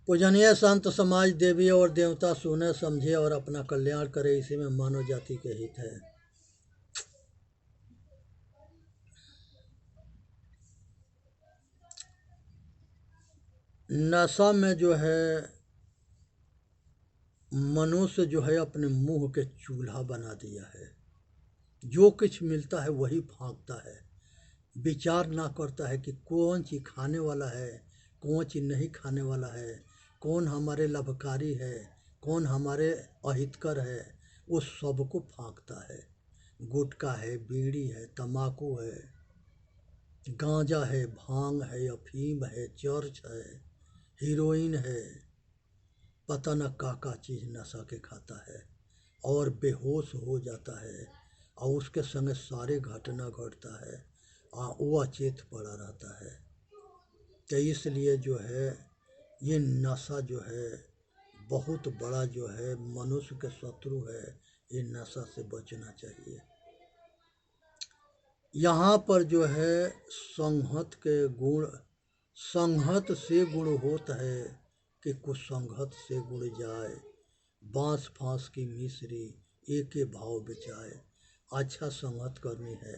पूजनीय संत समाज देवी और देवता सुने समझे और अपना कल्याण करे, इसी में मानव जाति के हित है। नशा में जो है मनुष्य जो है अपने मुंह के चूल्हा बना दिया है। जो कुछ मिलता है वही फाँकता है, विचार ना करता है कि कौन चीज़ खाने वाला है, कौन चीज़ नहीं खाने वाला है, कौन हमारे लाभकारी है, कौन हमारे अहितकर है, वो सबको फाँकता है। गुटखा है, बीड़ी है, तम्बाकू है, गांजा है, भांग है, अफीम है, चर्च है, हीरोइन है, पता न का चीज़ नशा के खाता है और बेहोश हो जाता है और उसके संग सारे घटना घटता है और वो अचेत पड़ा रहता है। तो इसलिए जो है ये नशा जो है बहुत बड़ा जो है मनुष्य के शत्रु है। ये नशा से बचना चाहिए। यहाँ पर जो है संहत के गुण, संहत से गुण होत है कि कुसंगत से गुण जाए। बांस फांस की मिश्री एके भाव बिचाए। अच्छा संगत करनी है,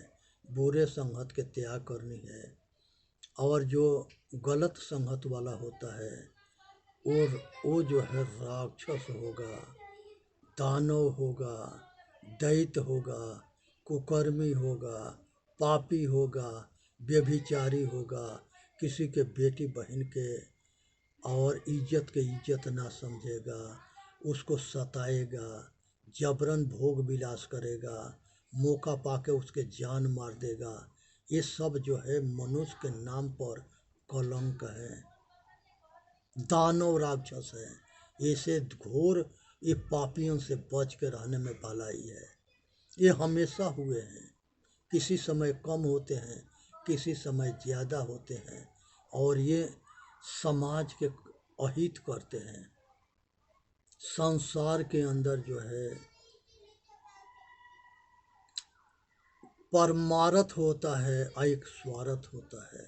बुरे संगत के त्याग करनी है। और जो गलत संगत वाला होता है और वो जो है राक्षस होगा, दानव होगा, दैत्य होगा, कुकर्मी होगा, पापी होगा, व्यभिचारी होगा, किसी के बेटी बहन के और इज्जत के इज्जत ना समझेगा, उसको सताएगा, जबरन भोग विलास करेगा, मौका पाके उसके जान मार देगा। ये सब जो है मनुष्य के नाम पर कलंक है, दानव राक्षस है। ऐसे घोर ये पापियों से बच के रहने में भलाई है। ये हमेशा हुए हैं, किसी समय कम होते हैं, किसी समय ज़्यादा होते हैं और ये समाज के अहित करते हैं। संसार के अंदर जो है परमार्थ होता है और एक स्वार्थ होता है।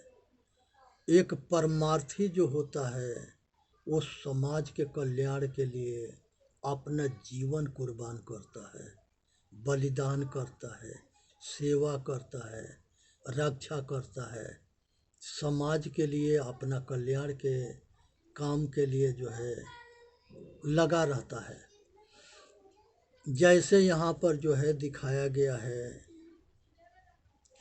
एक परमार्थी जो होता है वो समाज के कल्याण के लिए अपना जीवन कुर्बान करता है, बलिदान करता है, सेवा करता है, रक्षा करता है, समाज के लिए अपना कल्याण के काम के लिए जो है लगा रहता है। जैसे यहाँ पर जो है दिखाया गया है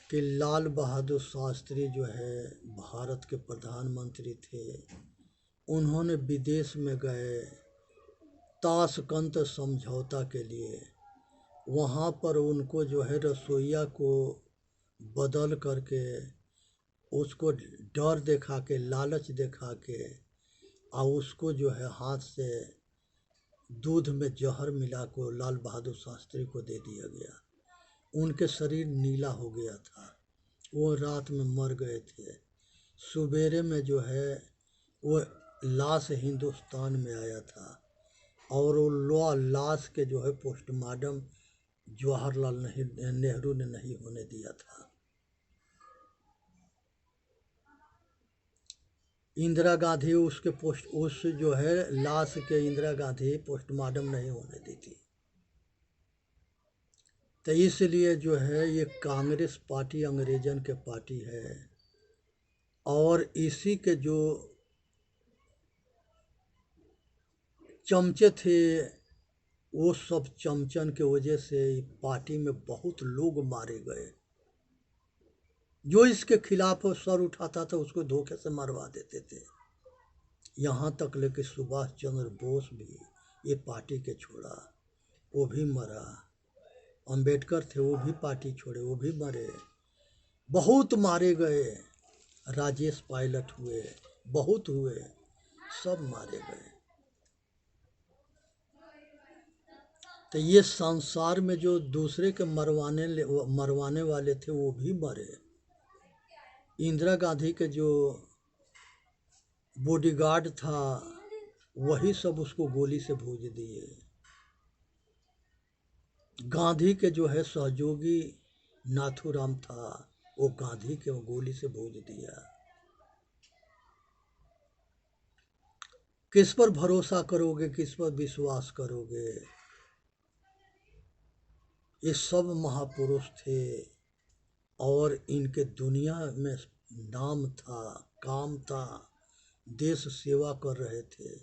कि लाल बहादुर शास्त्री जो है भारत के प्रधानमंत्री थे। उन्होंने विदेश में गए ताशकंद समझौता के लिए। वहाँ पर उनको जो है रसोइया को बदल करके उसको डर दिखा के, लालच दिखा के और उसको जो है हाथ से दूध में जहर मिला को लाल बहादुर शास्त्री को दे दिया गया। उनके शरीर नीला हो गया था, वो रात में मर गए थे। सवेरे में जो है वो लाश हिंदुस्तान में आया था और वो लाश के जो है पोस्टमार्टम जवाहरलाल नेहरू ने नहीं होने दिया था। इंदिरा गांधी उस जो है लाश के इंदिरा गांधी पोस्टमार्टम नहीं होने दी थी। तो इसलिए जो है ये कांग्रेस पार्टी अंग्रेजन के पार्टी है और इसी के जो चमचे थे वो सब चमचन के वजह से पार्टी में बहुत लोग मारे गए। जो इसके खिलाफ सर उठाता था उसको धोखे से मरवा देते थे। यहाँ तक लेके सुभाष चंद्र बोस भी ये पार्टी के छोड़ा, वो भी मरा। अंबेडकर थे, वो भी पार्टी छोड़े, वो भी मरे। बहुत मारे गए। राजेश पायलट हुए, बहुत हुए, सब मारे गए। तो ये संसार में जो दूसरे के मरवाने वाले थे वो भी मरे। इंदिरा गांधी के जो बॉडीगार्ड था वही सब उसको गोली से भूज दिए। गांधी के जो है सहयोगी नाथूराम था, वो गांधी के गोली से भूज दिया। किस पर भरोसा करोगे, किस पर विश्वास करोगे। ये सब महापुरुष थे और इनके दुनिया में नाम था, काम था, देश सेवा कर रहे थे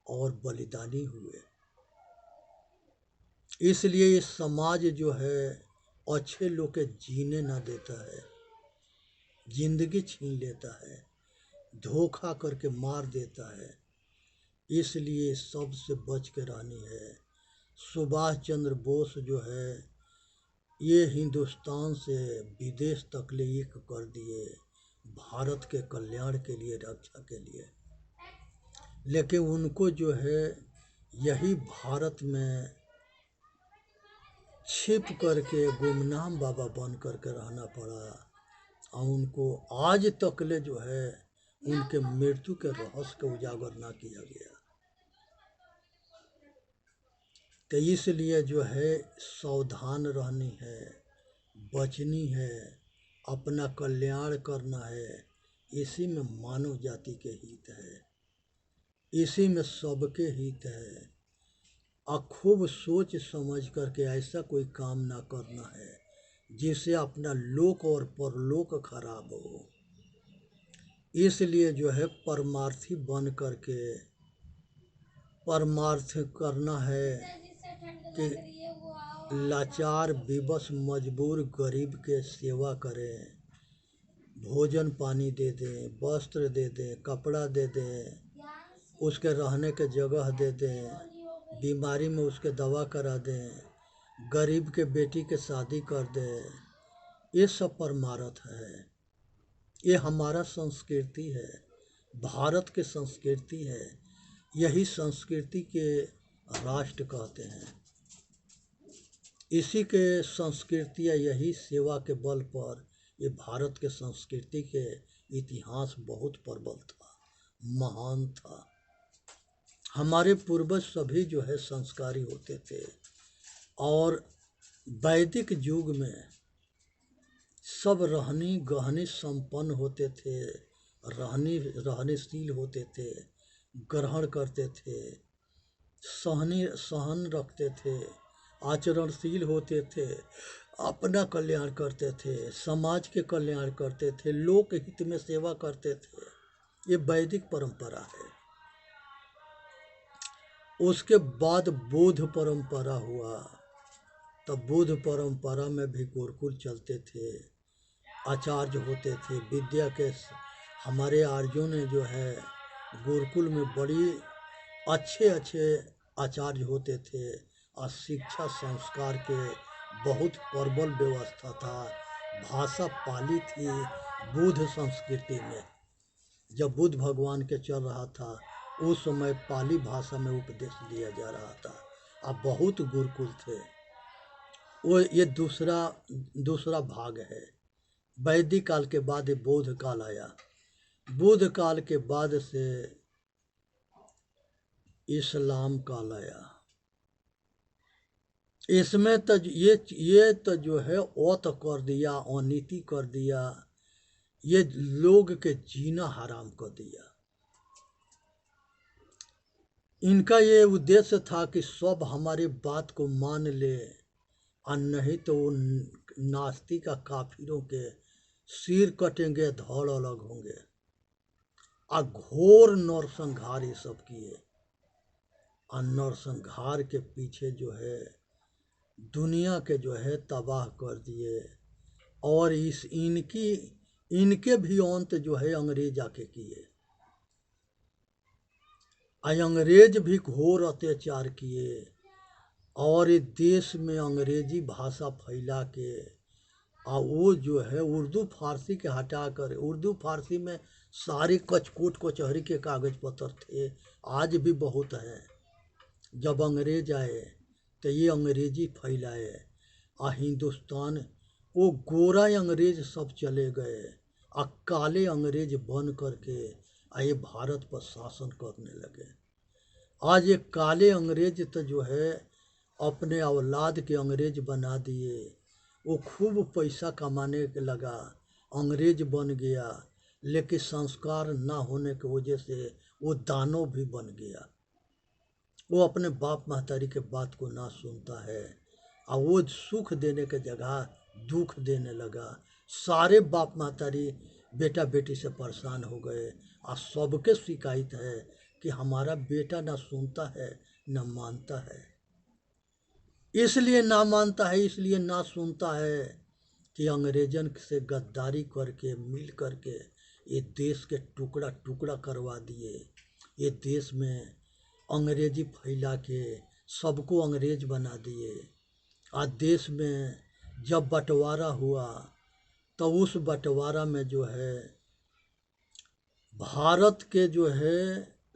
और बलिदानी हुए। इसलिए ये समाज जो है अच्छे लोग के जीने ना देता है, जिंदगी छीन लेता है, धोखा करके मार देता है। इसलिए सबसे बच के रहनी है। सुभाष चंद्र बोस जो है ये हिंदुस्तान से विदेश तक ले एक कर दिए, भारत के कल्याण के लिए, रक्षा के लिए। लेकिन उनको जो है यही भारत में छिप करके गुमनाम बाबा बन करके रहना पड़ा और उनको आज तक ले जो है उनके मृत्यु के रहस्य का उजागर ना किया गया। तो इसलिए जो है सावधान रहनी है, बचनी है, अपना कल्याण करना है। इसी में मानव जाति के हित है, इसी में सबके हित है। और खूब सोच समझ करके ऐसा कोई काम ना करना है जिससे अपना लोक और परलोक खराब हो। इसलिए जो है परमार्थी बन करके परमार्थ करना है कि लाचार, विवश, मजबूर, गरीब के सेवा करें, भोजन पानी दे दें, वस्त्र दे दें, कपड़ा दे दें, उसके रहने के जगह दे दें, बीमारी में उसके दवा करा दें, गरीब के बेटी के शादी कर दें। ये सब परमार्थ है। ये हमारा संस्कृति है, भारत की संस्कृति है। यही संस्कृति के राष्ट्र कहते हैं। इसी के संस्कृति या यही सेवा के बल पर ये भारत के संस्कृति के इतिहास बहुत प्रबल था, महान था। हमारे पूर्वज सभी जो है संस्कारी होते थे और वैदिक युग में सब रहनी गहनी संपन्न होते थे, रहनीशील होते थे, ग्रहण करते थे, सहन रखते थे, आचरणशील होते थे, अपना कल्याण करते थे, समाज के कल्याण करते थे, लोक हित में सेवा करते थे। ये वैदिक परंपरा है। उसके बाद बौद्ध परंपरा हुआ, तब बौद्ध परंपरा में भी गुरुकुल चलते थे, आचार्य होते थे। विद्या के हमारे आर्यों ने जो है गुरुकुल में बड़ी अच्छे आचार्य होते थे और शिक्षा संस्कार के बहुत प्रबल व्यवस्था था। भाषा पाली थी बुद्ध संस्कृति में। जब बुद्ध भगवान के चल रहा था उस समय पाली भाषा में उपदेश दिया जा रहा था। अब बहुत गुरुकुल थे। वो ये दूसरा भाग है। वैदिक काल के बाद बौद्ध काल आया। बुद्ध काल के बाद से इस्लाम काल आया। इसमें तो ये तो जो है औत कर दिया, अनीति कर दिया, ये लोग के जीना हराम कर दिया। इनका ये उद्देश्य था कि सब हमारी बात को मान ले और नहीं तो नास्तिक का काफिरों के सिर कटेंगे, धड़ अलग होंगे। और घोर नरसंहार ये सब किए और नरसंहार के पीछे जो है दुनिया के जो है तबाह कर दिए। और इनके भी अंत जो है अंग्रेज आके किए। अंग्रेज भी घोर अत्याचार किए और इस देश में अंग्रेजी भाषा फैला के और वो जो है उर्दू फारसी के हटा कर, उर्दू फारसी में सारे कचकोट कचहरी के कागज पत्र थे, आज भी बहुत हैं। जब अंग्रेज आए तो ये अंग्रेजी फैलाए और हिंदुस्तान, वो गोरा अंग्रेज सब चले गए और काले अंग्रेज बन करके ये भारत पर शासन करने लगे। आज ये काले अंग्रेज तो जो है अपने औलाद के अंग्रेज बना दिए। वो खूब पैसा कमाने के लगा, अंग्रेज बन गया, लेकिन संस्कार ना होने की वजह से वो दानव भी बन गया। वो अपने बाप महतारी के बात को ना सुनता है और वो सुख देने के जगह दुख देने लगा। सारे बाप महतारी बेटा बेटी से परेशान हो गए और सबके शिकायत है कि हमारा बेटा ना सुनता है ना मानता है। इसलिए ना मानता है, इसलिए ना सुनता है कि अंग्रेजन से गद्दारी करके मिल करके ये देश के टुकड़ा टुकड़ा करवा दिए। ये देश में अंग्रेजी फैला के सबको अंग्रेज बना दिए। आज देश में जब बंटवारा हुआ तो उस बंटवारा में जो है भारत के जो है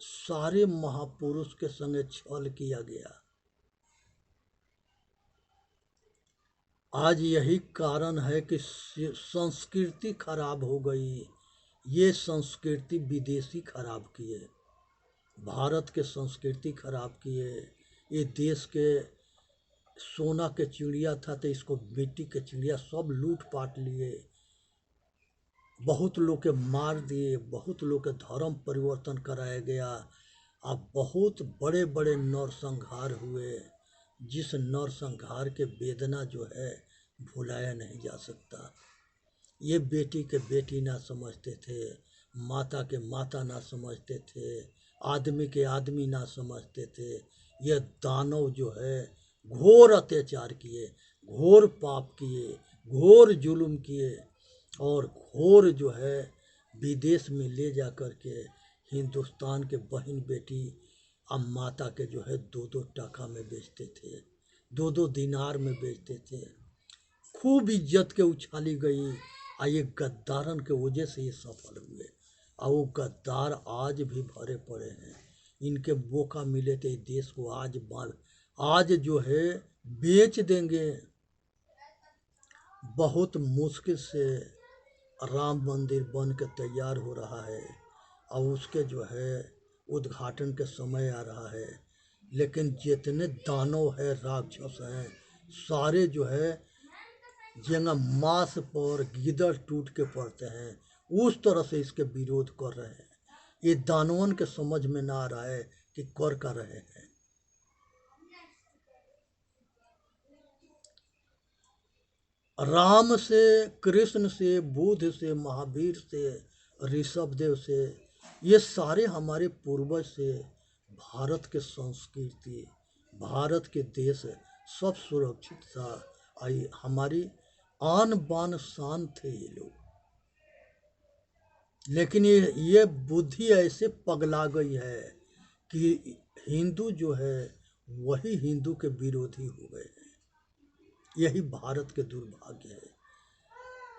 सारे महापुरुष के संगे छल किया गया। आज यही कारण है कि संस्कृति खराब हो गई। ये संस्कृति विदेशी खराब किए, भारत के संस्कृति खराब किए। ये देश के सोना के चिड़िया था तो इसको मिट्टी के चिड़िया सब लूट पाट लिए। बहुत लोग के मार दिए, बहुत लोग के धर्म परिवर्तन कराया गया। अब बहुत बड़े बड़े नरसंहार हुए, जिस नरसंहार के वेदना जो है भुलाया नहीं जा सकता। ये बेटी के बेटी ना समझते थे, माता के माता ना समझते थे, आदमी के आदमी ना समझते थे। ये दानव जो है घोर अत्याचार किए, घोर पाप किए, घोर जुल्म किए और घोर जो है विदेश में ले जा कर के हिंदुस्तान के बहन बेटी अब माता के जो है 2-2 टका में बेचते थे, 2-2 दिनार में बेचते थे। खूब इज्जत के उछाली गई और ये गद्दारन के वजह से ये सफल हुए। और वो गद्दार आज भी भरे पड़े हैं। इनके मौका मिले तो देश को आज जो है बेच देंगे। बहुत मुश्किल से राम मंदिर बन के तैयार हो रहा है और उसके जो है उद्घाटन के समय आ रहा है। लेकिन जितने दानव है, राक्षस हैं, सारे जो है जेंगा मांस पर गिदड़ टूट के पड़ते हैं, उस तरह से इसके विरोध कर रहे हैं। ये दानवन के समझ में ना आ रहा है कि कर रहे हैं। राम से, कृष्ण से, बुद्ध से, महावीर से, ऋषभदेव से, ये सारे हमारे पूर्वज से भारत के संस्कृति, भारत के देश सब सुरक्षित था। आई हमारी आन बान शान थे ये लोग। लेकिन ये बुद्धि ऐसे पगला गई है कि हिंदू जो है वही हिंदू के विरोधी हो गए हैं। यही भारत के दुर्भाग्य है।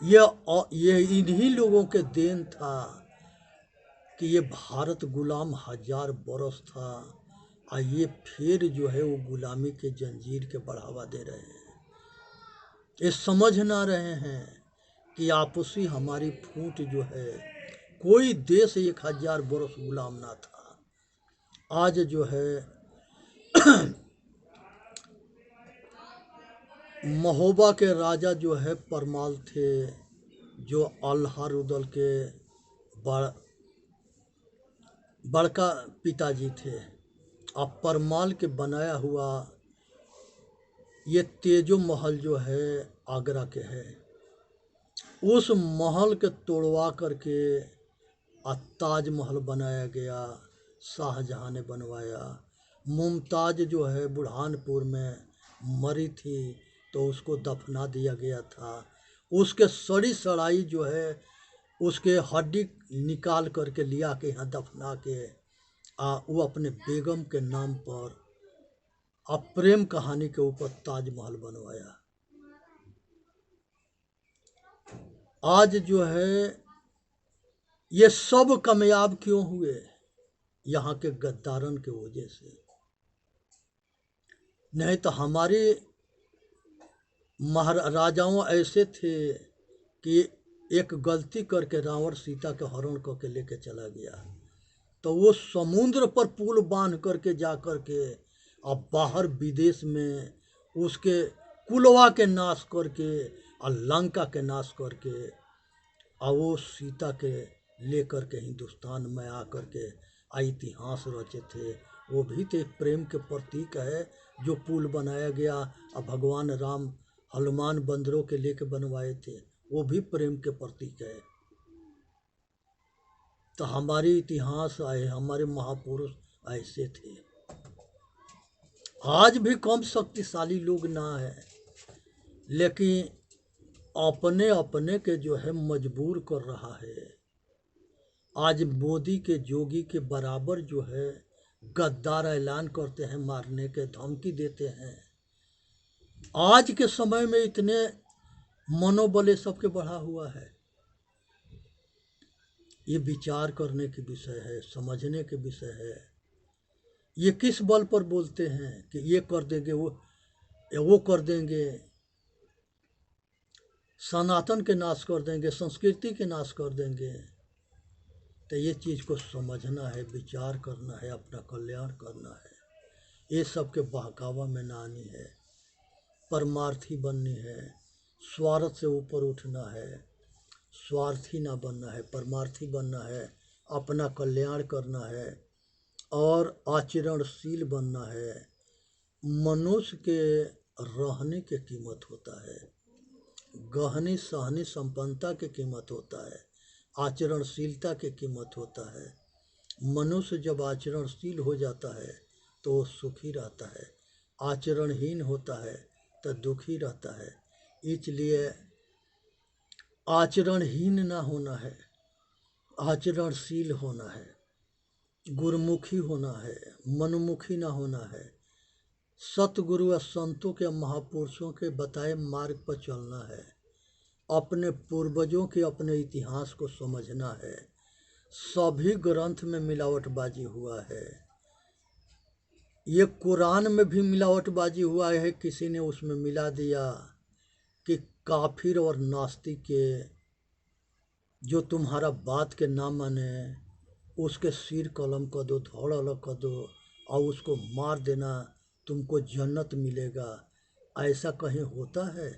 ये इन्हीं लोगों के देन था कि ये भारत गुलाम 1000 बरस था और ये फिर जो है वो गुलामी के जंजीर के बढ़ावा दे रहे हैं। ये समझ ना रहे हैं कि आपसी हमारी फूट जो है, कोई देश 1000 बरस गुलाम ना था। आज जो है महोबा के राजा जो है परमाल थे, जो अल्लाह रुदल के बड़का पिताजी थे। अब परमाल के बनाया हुआ ये तेजो महल जो है आगरा के है। उस महल के तोड़वा करके ताजमहल बनाया गया, शाहजहां ने बनवाया। मुमताज जो है बुरहानपुर में मरी थी तो उसको दफना दिया गया था। उसके सड़ी सड़ाई जो है उसके हड्डी निकाल करके लिया के यहाँ दफना के वो अपने बेगम के नाम पर प्रेम कहानी के ऊपर ताजमहल बनवाया। आज जो है ये सब कामयाब क्यों हुए? यहाँ के गद्दारन के वजह से। नहीं तो हमारे महाराजाओं ऐसे थे कि एक गलती करके रावण सीता के हरण करके लेके चला गया तो वो समुद्र पर पुल बांध करके जा करके अब बाहर विदेश में उसके कुलवा के नाश करके और लंका के नाश करके और वो सीता के लेकर के हिंदुस्तान में आ करके इतिहास रचे थे। वो भी तो एक प्रेम के प्रतीक है। जो पुल बनाया गया और भगवान राम हनुमान बंदरों के लेके बनवाए थे, वो भी प्रेम के प्रतीक है। तो हमारे इतिहास आए, हमारे महापुरुष ऐसे थे। आज भी कम शक्तिशाली लोग ना है, लेकिन अपने अपने के जो है मजबूर कर रहा है। आज मोदी के जोगी के बराबर जो है गद्दार ऐलान करते हैं, मारने के धमकी देते हैं। आज के समय में इतने मनोबल ये सबके बढ़ा हुआ है। ये विचार करने के विषय है, समझने के विषय है। ये किस बल पर बोलते हैं कि ये कर देंगे, वो कर देंगे, सनातन के नाश कर देंगे, संस्कृति के नाश कर देंगे। तो ये चीज़ को समझना है, विचार करना है, अपना कल्याण करना है। ये सब के बहकावा में ना आनी है, परमार्थी बननी है, स्वार्थ से ऊपर उठना है, स्वार्थी ना बनना है, परमार्थी बनना है, अपना कल्याण करना है और आचरणशील बनना है। मनुष्य के रहने की कीमत होता है, गहनी सहनी संपन्नता की कीमत होता है, आचरणशीलता की कीमत होता है। मनुष्य जब आचरणशील हो जाता है तो वो सुखी रहता है, आचरणहीन होता है तो दुखी रहता है। इसलिए आचरणहीन ना होना है, आचरणशील होना है, गुरुमुखी होना है, मनमुखी ना होना है। सतगुरु और संतों के महापुरुषों के बताए मार्ग पर चलना है, अपने पूर्वजों के अपने इतिहास को समझना है। सभी ग्रंथ में मिलावटबाजी हुआ है। ये कुरान में भी मिलावटबाजी हुआ है। किसी ने उसमें मिला दिया कि काफिर और नास्तिक के जो तुम्हारा बात के ना माने उसके सिर कलम कर दो, धड़ अलग कर दो और उसको मार देना, तुमको जन्नत मिलेगा। ऐसा कहीं होता है?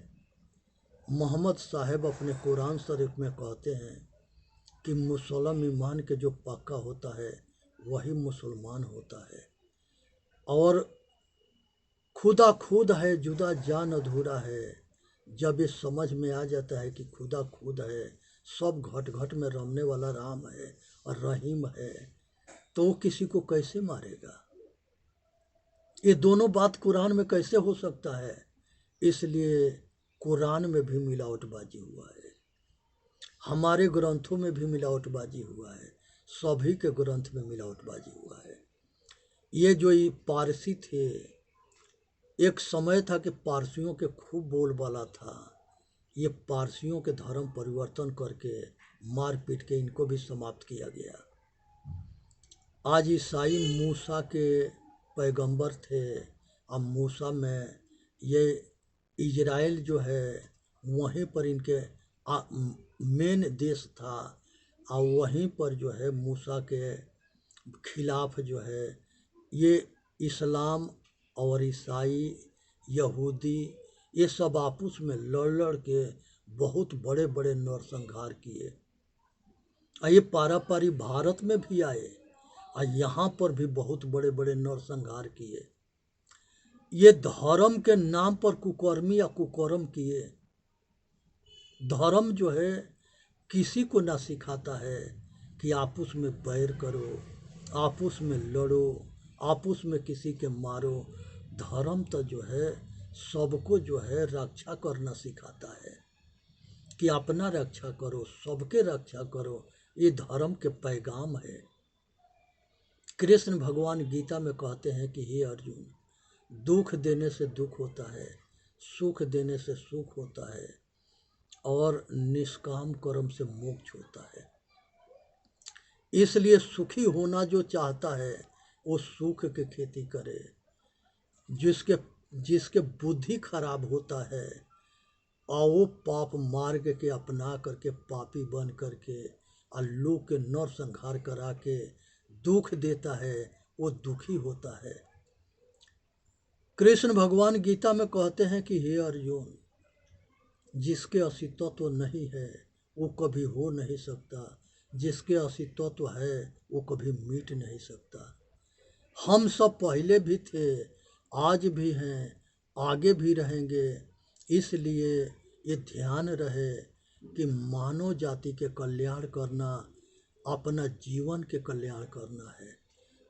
मोहम्मद साहब अपने कुरान शरीफ में कहते हैं कि मुसलमान ईमान के जो पक्का होता है वही मुसलमान होता है। और खुदा खुद है, जुदा जान अधूरा है। जब ये समझ में आ जाता है कि खुदा खुद है, सब घट घट में रमने वाला राम है और रहीम है, तो वो किसी को कैसे मारेगा? ये दोनों बात कुरान में कैसे हो सकता है? इसलिए कुरान में भी मिलावटबाजी हुआ है, हमारे ग्रंथों में भी मिलावटबाजी हुआ है, सभी के ग्रंथ में मिलावटबाजी हुआ है। ये जो ये पारसी थे, एक समय था कि पारसियों के खूब बोलबाला था। ये पारसियों के धर्म परिवर्तन करके मार पीट के इनको भी समाप्त किया गया। आज ईसाई मूसा के पैगंबर थे। अब मूसा में ये इजराइल जो है वहीं पर इनके मेन देश था और वहीं पर जो है मूसा के खिलाफ जो है ये इस्लाम और ईसाई यहूदी ये सब आपस में लड़ लड़ के बहुत बड़े बड़े नरसंहार किए। और ये पारापारी भारत में भी आए और यहाँ पर भी बहुत बड़े बड़े नरसंहार किए। ये धर्म के नाम पर कुकर्मी या कुकर्म किए। धर्म जो है किसी को ना सिखाता है कि आपस में बैर करो, आपस में लड़ो, आपस में किसी के मारो। धर्म तो जो है सबको जो है रक्षा करना सिखाता है कि अपना रक्षा करो, सबके रक्षा करो। ये धर्म के पैगाम है। कृष्ण भगवान गीता में कहते हैं कि हे अर्जुन, दुख देने से दुख होता है, सुख देने से सुख होता है और निष्काम कर्म से मोक्ष होता है। इसलिए सुखी होना जो चाहता है वो सुख की खेती करे। जिसके बुद्धि खराब होता है और वो पाप मार्ग के अपना करके पापी बन करके और लोग के नरसंहार करा के दुख देता है, वो दुखी होता है। कृष्ण भगवान गीता में कहते हैं कि हे अर्जुन, जिसके अस्तित्व तो नहीं है वो कभी हो नहीं सकता, जिसके अस्तित्व है वो कभी मिट नहीं सकता। हम सब पहले भी थे, आज भी हैं, आगे भी रहेंगे। इसलिए ये ध्यान रहे कि मानव जाति के कल्याण करना, अपना जीवन के कल्याण करना है।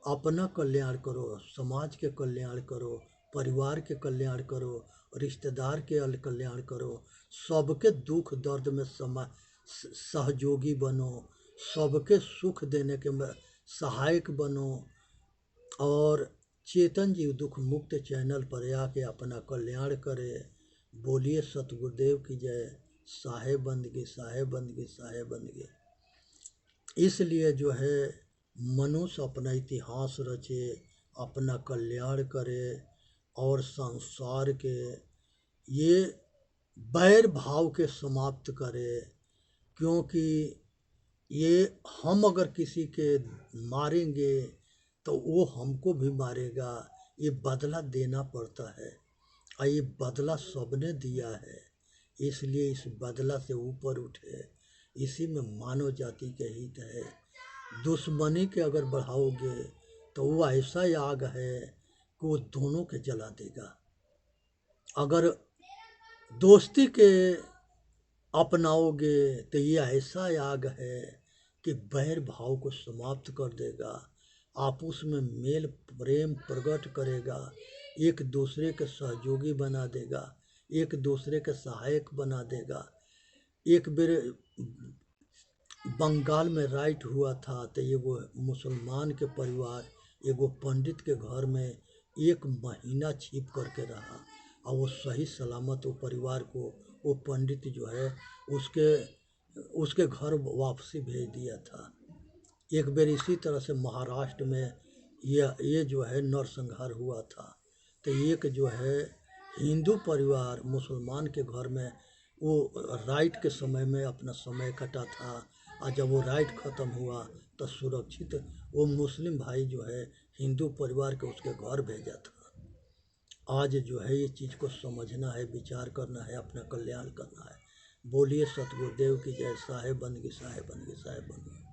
अपना कल्याण करो, समाज के कल्याण करो, परिवार के कल्याण करो, रिश्तेदार के कल्याण करो, सबके दुख दर्द में सहयोगी बनो, सबके सुख देने के सहायक बनो। और चेतन जीव दुख मुक्त चैनल पर आके अपना कल्याण करे। बोलिए सतगुरुदेव की जय। साहेब बंदगी, साहेब बंदगी, साहेब बंदगी। इसलिए जो है मनुष्य अपना इतिहास रचे, अपना कल्याण करे और संसार के ये बैर भाव के समाप्त करे। क्योंकि ये हम अगर किसी के मारेंगे तो वो हमको भी मारेगा। ये बदला देना पड़ता है और ये बदला सबने दिया है। इसलिए इस बदला से ऊपर उठे, इसी में मानव जाति के हित है। दुश्मनी के अगर बढ़ाओगे तो वो ऐसा आग है कि वो दोनों के जला देगा। अगर दोस्ती के अपनाओगे तो ये ऐसा आग है कि बैर भाव को समाप्त कर देगा, आपस में मेल प्रेम प्रकट करेगा, एक दूसरे के सहयोगी बना देगा, एक दूसरे के सहायक बना देगा। एक बेर बंगाल में राइट हुआ था तो एगो मुसलमान के परिवार एगो पंडित के घर में 1 महीना छिप करके रहा और वो सही सलामत वो परिवार को वो पंडित जो है उसके घर वापसी भेज दिया था। एक बार इसी तरह से महाराष्ट्र में ये जो है नरसंहार हुआ था। तो एक जो है हिंदू परिवार मुसलमान के घर में वो राइट के समय में अपना समय कटा था और जब वो राइट ख़त्म हुआ तो सुरक्षित वो मुस्लिम भाई जो है हिंदू परिवार के उसके घर भेजा था। आज जो है ये चीज़ को समझना है, विचार करना है, अपना कल्याण करना है। बोलिए सतगुरुदेव की जय। साहेब बंदगी, साहेब बंदगी, साहेब बंदगी।